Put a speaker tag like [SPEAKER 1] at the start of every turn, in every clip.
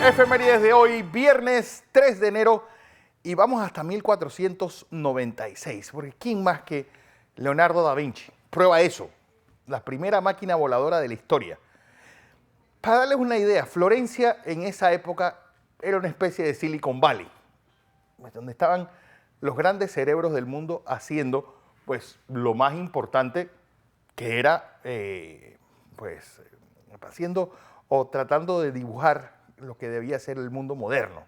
[SPEAKER 1] Efemérides de hoy, viernes 3 de enero, y vamos hasta 1496, porque ¿quién más que Leonardo da Vinci? Prueba eso, la primera máquina voladora de la historia. Para darles una idea, Florencia en esa época era una especie de Silicon Valley, donde estaban los grandes cerebros del mundo haciendo pues lo más importante, que era haciendo o tratando de dibujar lo que debía ser el mundo moderno.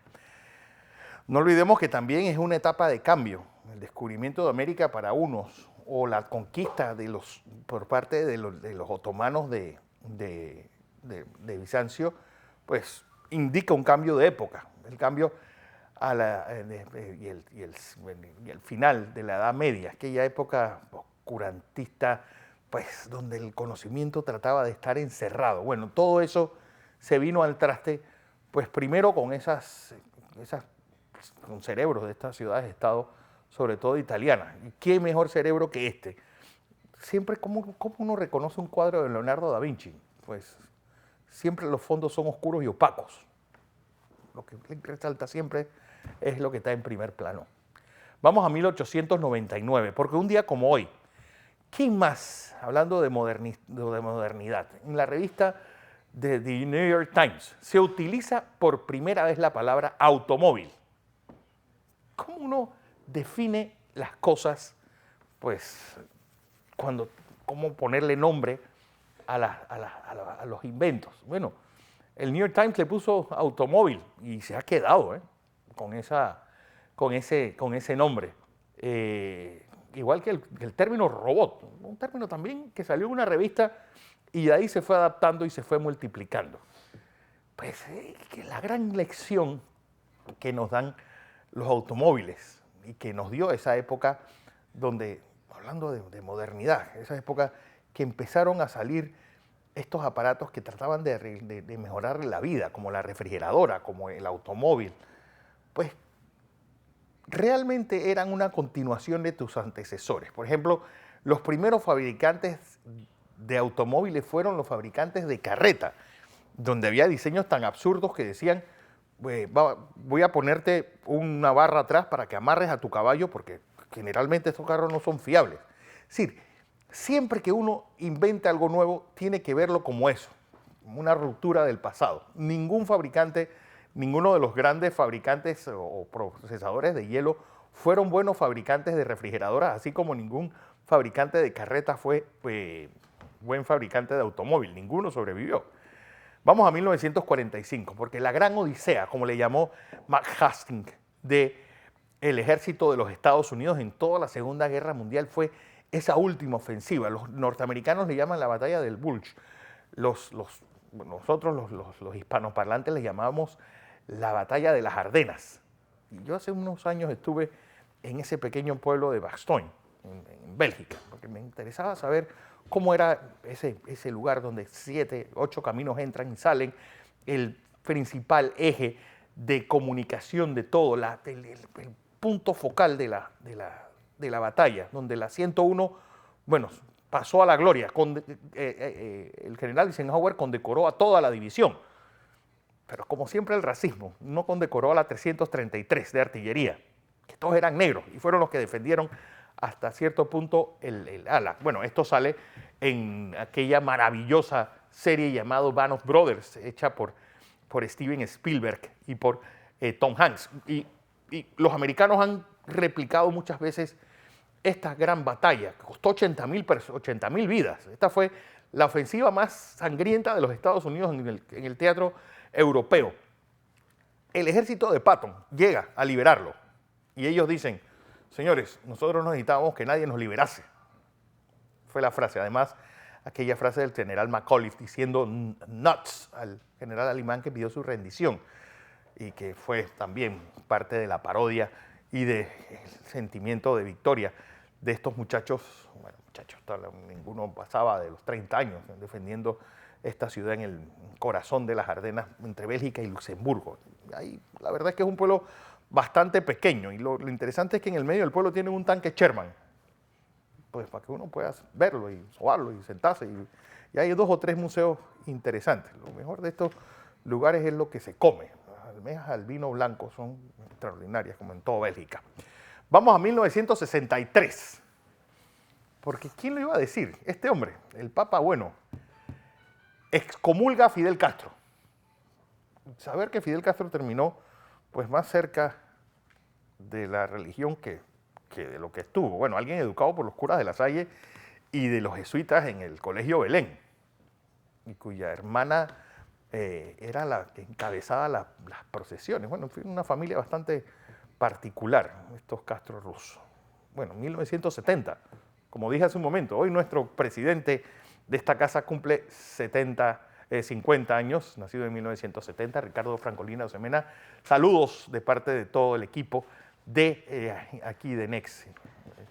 [SPEAKER 1] No olvidemos que también es una etapa de cambio, el descubrimiento de América para unos, o la conquista por parte de los otomanos de Bizancio, pues indica un cambio de época, el cambio y el final de la Edad Media, aquella época oscurantista, pues donde el conocimiento trataba de estar encerrado. Bueno, todo eso se vino al traste, pues primero con con cerebros de estas ciudades-estado, sobre todo italianas. ¿Y qué mejor cerebro que este? Siempre, ¿cómo uno reconoce un cuadro de Leonardo da Vinci? Pues siempre los fondos son oscuros y opacos. Lo que resalta siempre es lo que está en primer plano. Vamos a 1899, porque un día como hoy, ¿quién más, hablando de modernidad? En la revista de The New York Times se utiliza por primera vez la palabra automóvil. ¿Cómo uno define las cosas? Pues, ¿cómo ponerle nombre a los inventos? Bueno, el New York Times le puso automóvil y se ha quedado con ese nombre. Igual que el término robot, un término también que salió en una revista y de ahí se fue adaptando y se fue multiplicando. Pues que la gran lección que nos dan los automóviles y que nos dio esa época donde, hablando de modernidad, esa época que empezaron a salir estos aparatos que trataban de mejorar la vida, como la refrigeradora, como el automóvil, pues realmente eran una continuación de tus antecesores. Por ejemplo, los primeros fabricantes de automóviles fueron los fabricantes de carreta, donde había diseños tan absurdos que decían, voy a ponerte una barra atrás para que amarres a tu caballo, porque generalmente estos carros no son fiables. Es decir, siempre que uno inventa algo nuevo, tiene que verlo como eso, como una ruptura del pasado. Ninguno de los grandes fabricantes o procesadores de hielo fueron buenos fabricantes de refrigeradoras, así como ningún fabricante de carreta fue buen fabricante de automóvil. Ninguno sobrevivió. Vamos a 1945, porque la gran odisea, como le llamó Mac Hastings, del ejército de los Estados Unidos en toda la Segunda Guerra Mundial fue esa última ofensiva. Los norteamericanos le llaman la batalla del Bulge. Nosotros, los hispanoparlantes, le llamábamos la batalla de las Ardenas. Y yo hace unos años estuve en ese pequeño pueblo de Bastogne, en Bélgica, porque me interesaba saber cómo era ese lugar donde 7, 8 caminos entran y salen, el principal eje de comunicación de todo, el punto focal de la batalla, donde la 101, bueno, pasó a la gloria. El general Eisenhower condecoró a toda la división, pero como siempre el racismo no condecoró a la 333 de artillería, que todos eran negros y fueron los que defendieron hasta cierto punto el ala. Bueno, esto sale en aquella maravillosa serie llamada Band of Brothers, hecha por Steven Spielberg y por Tom Hanks. Y los americanos han replicado muchas veces esta gran batalla, que costó 80.000 vidas. Esta fue la ofensiva más sangrienta de los Estados Unidos en el teatro europeo. El ejército de Patton llega a liberarlo y ellos dicen, señores, nosotros no necesitábamos que nadie nos liberase. Fue la frase. Además, aquella frase del general McAuliffe diciendo nuts al general alemán que pidió su rendición y que fue también parte de la parodia y del sentimiento de victoria de estos muchachos. Bueno, ninguno pasaba de los 30 años defendiendo esta ciudad en el corazón de las Ardenas entre Bélgica y Luxemburgo. Ahí, la verdad es que es un pueblo bastante pequeño y lo interesante es que en el medio del pueblo tienen un tanque Sherman, pues para que uno pueda verlo y sobarlo y sentarse y hay 2 o 3 museos interesantes. Lo mejor de estos lugares es lo que se come. almejas al vino blanco son extraordinarias, como en toda Bélgica. Vamos a 1963. Porque ¿quién lo iba a decir? Este hombre, el Papa Bueno, excomulga a Fidel Castro. Saber que Fidel Castro terminó pues más cerca de la religión que de lo que estuvo. Bueno, alguien educado por los curas de La Salle y de los jesuitas en el Colegio Belén, y cuya hermana era la que encabezaba las procesiones. Bueno, fue una familia bastante particular, estos Castro rusos. Bueno, 1970, como dije hace un momento, hoy nuestro presidente de esta casa cumple 50 años, nacido en 1970, Ricardo Francolina Osemena. Saludos de parte de todo el equipo de aquí de NEX,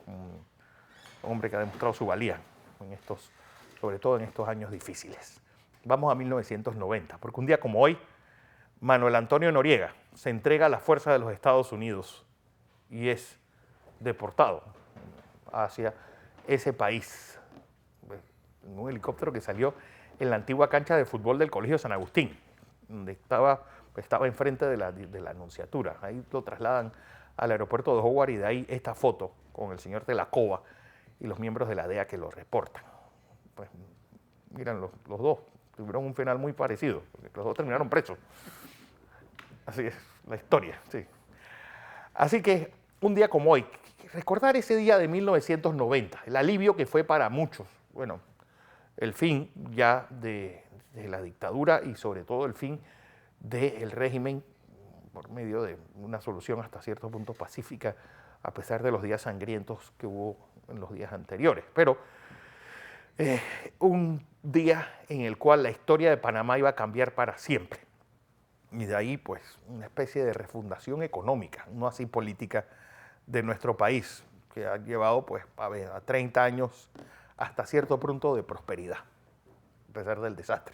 [SPEAKER 1] un hombre que ha demostrado su valía sobre todo en estos años difíciles. Vamos a 1990, porque un día como hoy, Manuel Antonio Noriega se entrega a las fuerzas de los Estados Unidos y es deportado hacia ese país en un helicóptero que salió en la antigua cancha de fútbol del Colegio San Agustín, donde estaba enfrente de la Anunciatura. Ahí lo trasladan al aeropuerto de Howard y de ahí esta foto con el señor de la Cova y los miembros de la DEA que lo reportan. Pues miran, los dos tuvieron un final muy parecido, porque los dos terminaron presos. Así es la historia, sí. Así que un día como hoy, recordar ese día de 1990, el alivio que fue para muchos, bueno, el fin ya de la dictadura y sobre todo el fin del régimen por medio de una solución hasta cierto punto pacífica, a pesar de los días sangrientos que hubo en los días anteriores. Pero un día en el cual la historia de Panamá iba a cambiar para siempre. Y de ahí, pues, una especie de refundación económica, no así política, de nuestro país, que ha llevado, pues, a 30 años hasta cierto punto de prosperidad, a pesar del desastre.